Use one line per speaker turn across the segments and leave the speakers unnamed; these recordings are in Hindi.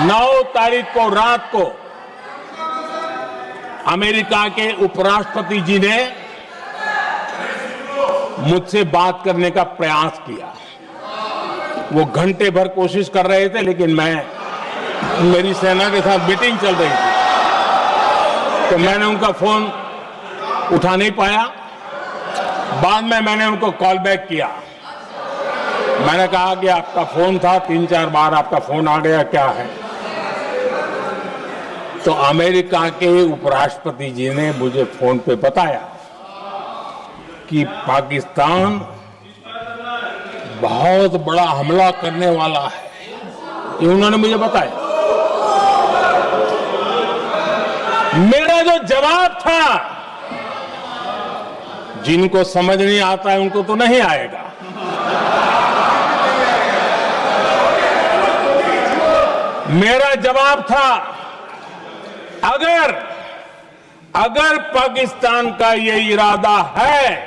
9 तारीख को रात को अमेरिका के उपराष्ट्रपति जी ने मुझसे बात करने का प्रयास किया। वो घंटे भर कोशिश कर रहे थे, लेकिन मेरी सेना के साथ मीटिंग चल रही थी, तो मैंने उनका फोन उठा नहीं पाया। बाद में मैंने उनको कॉल बैक किया। मैंने कहा कि आपका फोन था, 3-4 बार आपका फोन आ गया, क्या है? तो अमेरिका के उपराष्ट्रपति जी ने मुझे फोन पे बताया कि पाकिस्तान बहुत बड़ा हमला करने वाला है, ये उन्होंने मुझे बताया। मेरा जो जवाब था, जिनको समझ नहीं आता है उनको तो नहीं आएगा, मेरा जवाब था अगर पाकिस्तान का ये इरादा है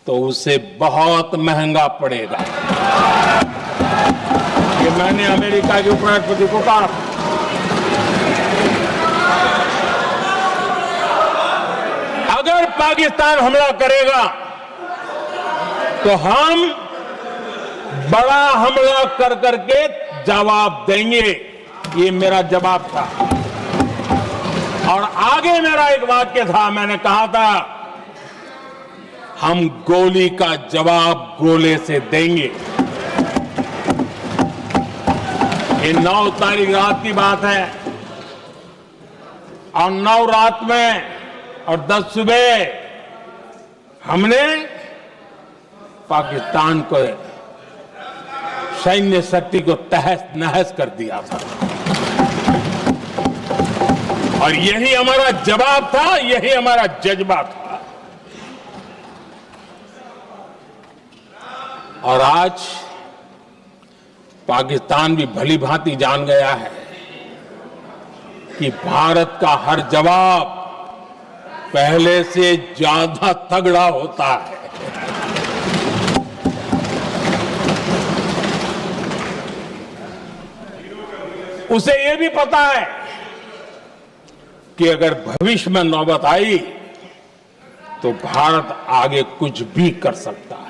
तो उसे बहुत महंगा पड़ेगा। ये मैंने अमेरिका के उपराष्ट्रपति को कहा। अगर पाकिस्तान हमला करेगा तो हम बड़ा हमला कर करके जवाब देंगे, ये मेरा जवाब था। और आगे मेरा एक वाक्य था, मैंने कहा था हम गोली का जवाब गोले से देंगे। ये 9 तारीख रात की बात है, और 9 रात में और 10 सुबह हमने पाकिस्तान को सैन्य शक्ति को तहस नहस कर दिया था। और यही हमारा जवाब था, यही हमारा जज्बा था। और आज पाकिस्तान भी भली भांति जान गया है कि भारत का हर जवाब पहले से ज्यादा तगड़ा होता है। उसे यह भी पता है कि अगर भविष्य में नौबत आई तो भारत आगे कुछ भी कर सकता है।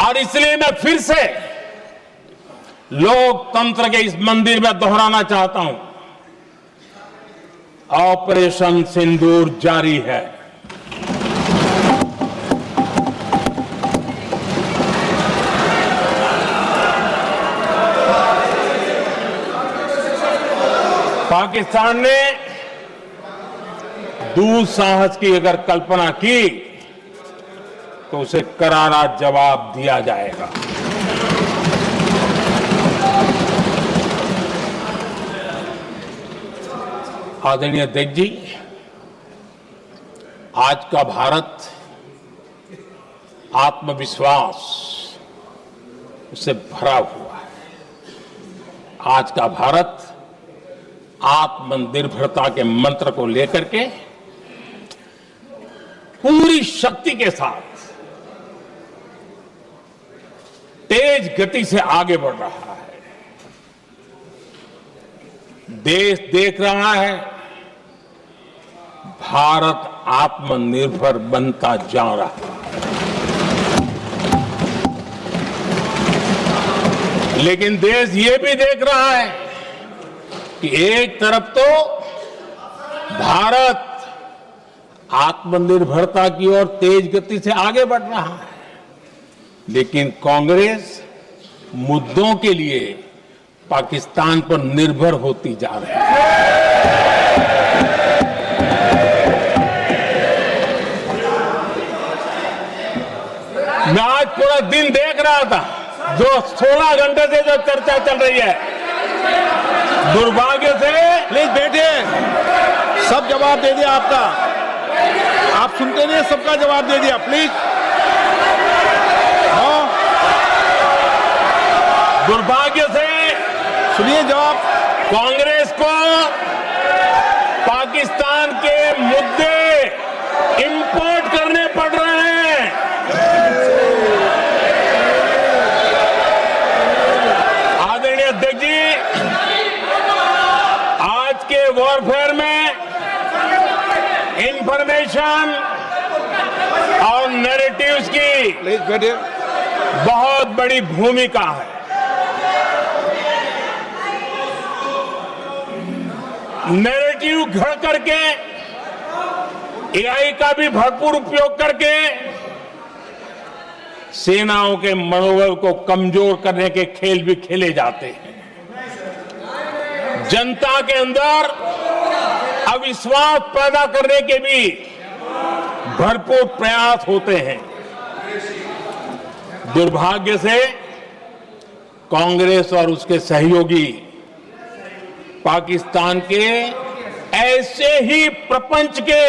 और इसलिए मैं फिर से लोकतंत्र के इस मंदिर में दोहराना चाहता हूं, ऑपरेशन सिंदूर जारी है। पाकिस्तान ने दुस्साहस की अगर कल्पना की तो उसे करारा जवाब दिया जाएगा। आदरणीय अध्यक्ष जी, आज का भारत आत्मविश्वास से भरा हुआ है। आज का भारत आत्मनिर्भरता के मंत्र को लेकर के पूरी शक्ति के साथ तेज गति से आगे बढ़ रहा है। देश देख रहा है भारत आत्मनिर्भर बनता जा रहा है। लेकिन देश ये भी देख रहा है कि एक तरफ तो भारत आत्मनिर्भरता की ओर तेज गति से आगे बढ़ रहा है, लेकिन कांग्रेस मुद्दों के लिए पाकिस्तान पर निर्भर होती जा रही है। मैं आज पूरा दिन देख रहा था, जो 16 घंटे से जो चर्चा चल रही है, दुर्भाग्य से।
प्लीज बैठिए, सब जवाब दे दिया आपका, आप सुनते नहीं, सबका जवाब दे दिया। प्लीज
दुर्भाग्य से
सुनिए जवाब।
कांग्रेस को पाकिस्तान के मुद्दे इंपोर्ट करने पड़ रहे हैं। कम्युनिकेशन और नैरेटिव्स की
प्लीज बैठिए।
बहुत बड़ी भूमिका है। नैरेटिव घड़ करके एआई का भी भरपूर उपयोग करके सेनाओं के मनोबल को कमजोर करने के खेल भी खेले जाते हैं। जनता के अंदर अविश्वास पैदा करने के भी भरपूर प्रयास होते हैं। दुर्भाग्य से कांग्रेस और उसके सहयोगी पाकिस्तान के ऐसे ही प्रपंच के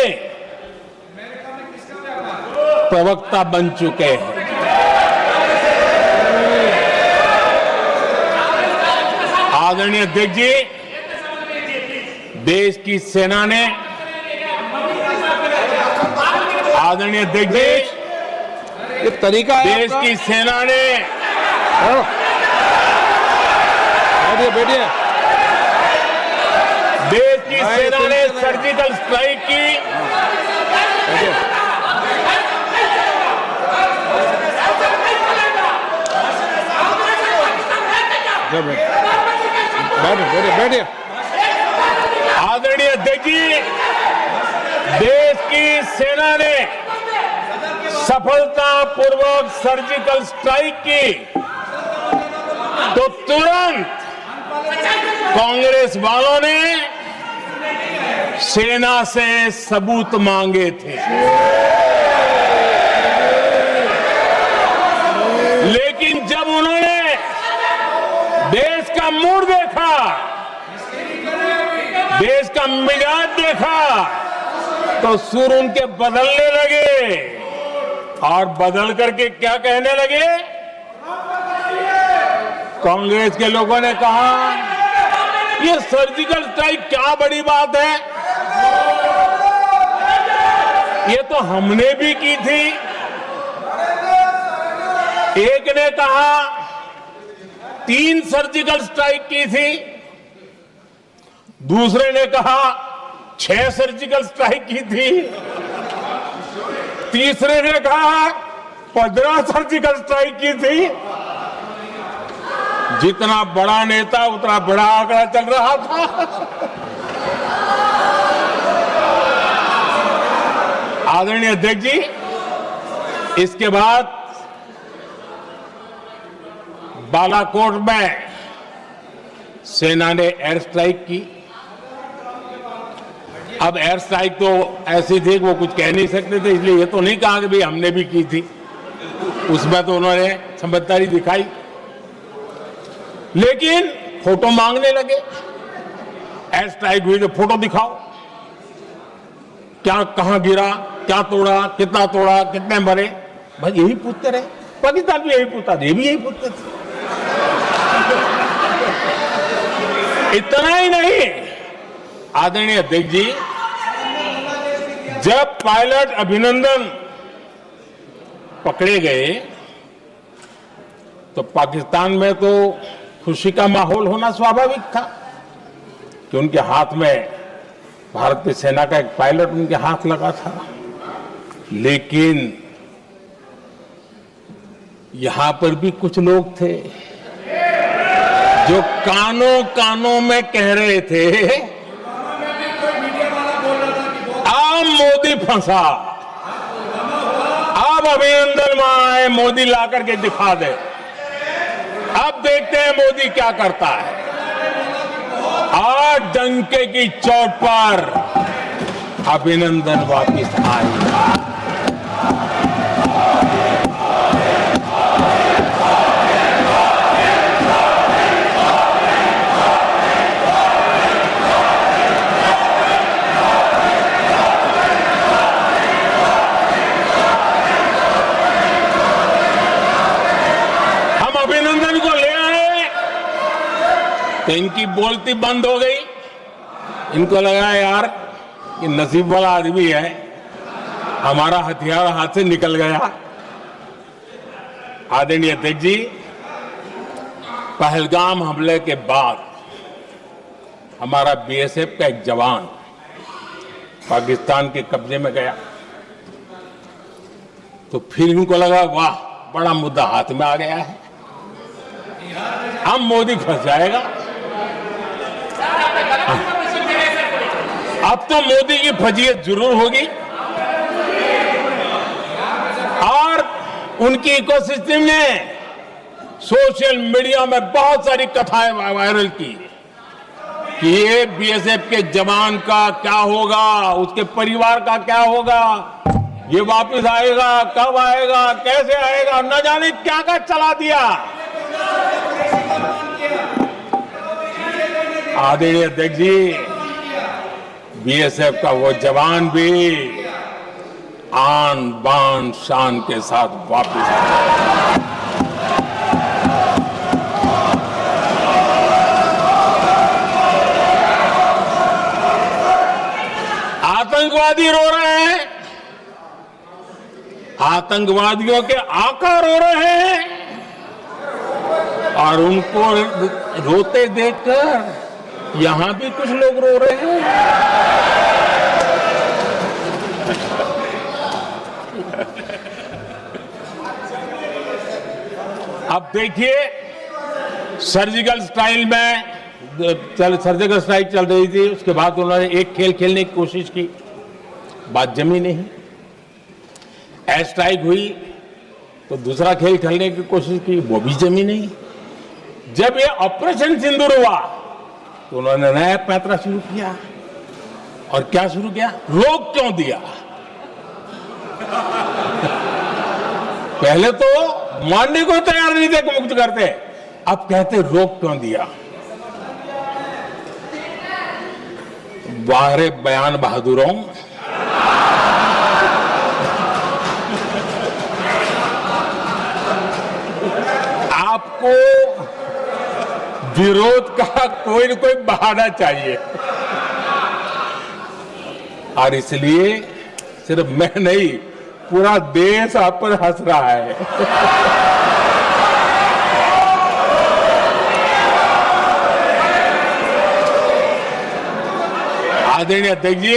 प्रवक्ता बन चुके हैं। आदरणीय अध्यक्ष जी, देश की सेना ने, आदरणीय अध्यक्ष जी,
ये तरीका है
देश
आपका?
की सेना ने,
बैठिए बैठिए।
देश की
भाई,
सेना ने
सुनिए ना।
सर्जिकल स्ट्राइक की
बैठिए। बैठिए बैठिए।
आदरणीय अध्यक्ष जी, देश की सेना ने सफलतापूर्वक सर्जिकल स्ट्राइक की तो तुरंत कांग्रेस वालों ने सेना से सबूत मांगे थे। लेकिन जब उन्होंने देश का मूड देखा, देश का मिजाज देखा, तो सुर उनके बदलने लगे और बदल करके क्या कहने लगे? कांग्रेस के लोगों ने कहा, ये सर्जिकल स्ट्राइक क्या बड़ी बात है, ये तो हमने भी की थी। एक ने कहा 3 सर्जिकल स्ट्राइक की थी, दूसरे ने कहा 6 सर्जिकल स्ट्राइक की थी, तीसरे ने कहा 15 सर्जिकल स्ट्राइक की थी। जितना बड़ा नेता उतना बड़ा आंकड़ा चल रहा था। आदरणीय अध्यक्ष जी, इसके बाद बालाकोट में सेना ने एयर स्ट्राइक की। अब एयर स्ट्राइक तो ऐसी थी कि वो कुछ कह नहीं सकते थे, इसलिए ये तो नहीं कहा कि भाई हमने भी की थी। उसमें तो उन्होंने समझदारी दिखाई, लेकिन फोटो मांगने लगे। एयर स्ट्राइक हुई तो फोटो दिखाओ, क्या कहां गिरा, क्या तोड़ा, कितना तोड़ा, कितने मरे, बस यही पूछते रहे। पाकिस्तान भी यही पूछता था, ये भी यही पूछते थे। इतना ही नहीं, आदरणीय अध्यक्ष जी, जब पायलट अभिनंदन पकड़े गए तो पाकिस्तान में तो खुशी का माहौल होना स्वाभाविक था कि उनके हाथ में भारतीय सेना का एक पायलट उनके हाथ लगा था। लेकिन यहां पर भी कुछ लोग थे जो कानों कानों में कह रहे थे, अब मोदी फंसा, अब अभिनंदन आए, मोदी ला करके दिखा दे, अब देखते हैं मोदी क्या करता है। आज डंके की चोट पर अभिनंदन वापिस आएगा। अभिनंदन को ले आए तो इनकी बोलती बंद हो गई। इनको लगा यार ये नसीब वाला आदमी है, हमारा हथियार हाथ से निकल गया। आदरणीय अध्यक्ष जी, पहलगाम हमले के बाद हमारा बीएसएफ का एक जवान पाकिस्तान के कब्जे में गया। तो फिर इनको लगा वाह बड़ा मुद्दा हाथ में आ गया है, अब मोदी फंस जाएगा। अब तो मोदी की फजीयत जरूर होगी और उनकी इकोसिस्टम ने सोशल मीडिया में बहुत सारी कथाएं वायरल की कि ये बीएसएफ के जवान का क्या होगा, उसके परिवार का क्या होगा, ये वापस आएगा, कब आएगा, कैसे आएगा, न जाने क्या क्या चला दिया। आदरणीय अध्यक्ष जी, बीएसएफ का वो जवान भी आन बान शान के साथ वापस आए। आतंकवादी रो रहे हैं, आतंकवादियों के आका रो रहे हैं और उनको रोते देखकर यहां भी कुछ लोग रो रहे हैं। अब देखिए सर्जिकल स्ट्राइक में सर्जिकल स्ट्राइक चल रही थी, उसके बाद उन्होंने एक खेल खेलने की कोशिश की, बात जमी नहीं। एयर स्ट्राइक हुई तो दूसरा खेल खेलने की कोशिश की, वो भी जमी नहीं। जब ये ऑपरेशन सिंदूर हुआ तो उन्होंने नया पैंतरा शुरू किया। और क्या शुरू किया? रोक क्यों दिया? पहले तो मानने को तैयार नहीं थे कि मुक्त करते, अब कहते रोक क्यों दिया। वारे बयान बहादुरों, आपको विरोध का कोई न कोई बहाना चाहिए और इसलिए सिर्फ मैं नहीं, पूरा देश आप पर हंस रहा है। आदरणीय अध्यक्ष जी,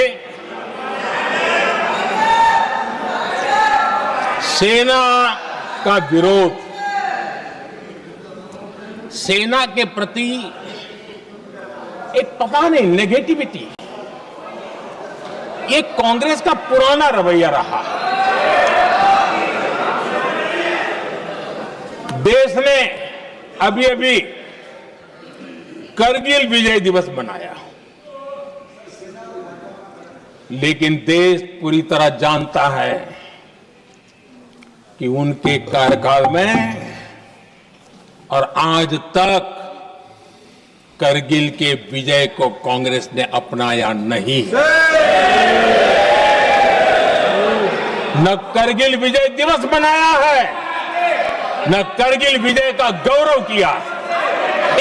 सेना का विरोध, सेना के प्रति एक पता नहीं नेगेटिविटी, ये कांग्रेस का पुराना रवैया रहा। देश ने अभी अभी करगिल विजय दिवस मनाया, लेकिन देश पूरी तरह जानता है कि उनके कार्यकाल में और आज तक करगिल के विजय को कांग्रेस ने अपनाया नहीं। न करगिल विजय दिवस मनाया है, न करगिल विजय का गौरव किया।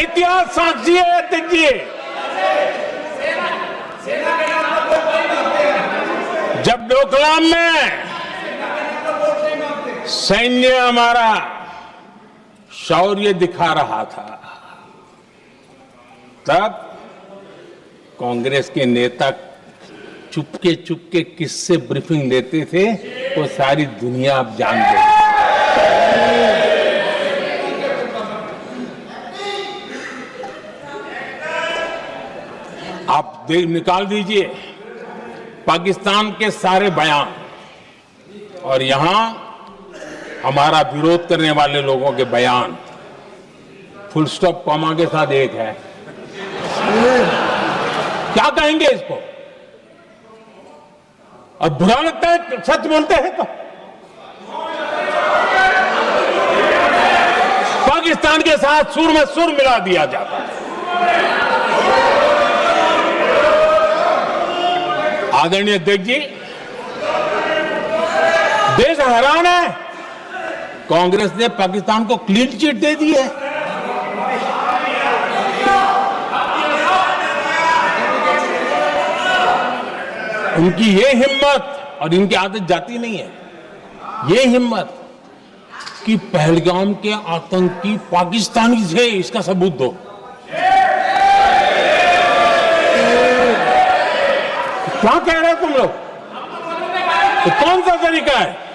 इतिहास साक्षी है अध्यक्ष जी। जब डोकलाम में सैन्य हमारा शौर्य दिखा रहा था, तब कांग्रेस के नेता चुपके चुपके किससे ब्रीफिंग लेते थे वो सारी दुनिया अब जान गई। आप निकाल दीजिए पाकिस्तान के सारे बयान और यहां हमारा विरोध करने वाले लोगों के बयान, फुल स्टॉप कॉमा के साथ एक है। क्या कहेंगे इसको? और बुरा लगता है सच बोलते हैं तो। पाकिस्तान के साथ सुर में सुर मिला दिया जाता है। आदरणीय अध्यक्ष जी, देश हैरान है, कांग्रेस ने पाकिस्तान को क्लीन चिट दे दी है। उनकी ये हिम्मत, और इनकी आदत जाती नहीं है, ये हिम्मत कि पहलगाम के आतंकी पाकिस्तानी थे, इसका सबूत दो। क्या कह रहे हो तुम लोग? तो कौन सा तरीका है?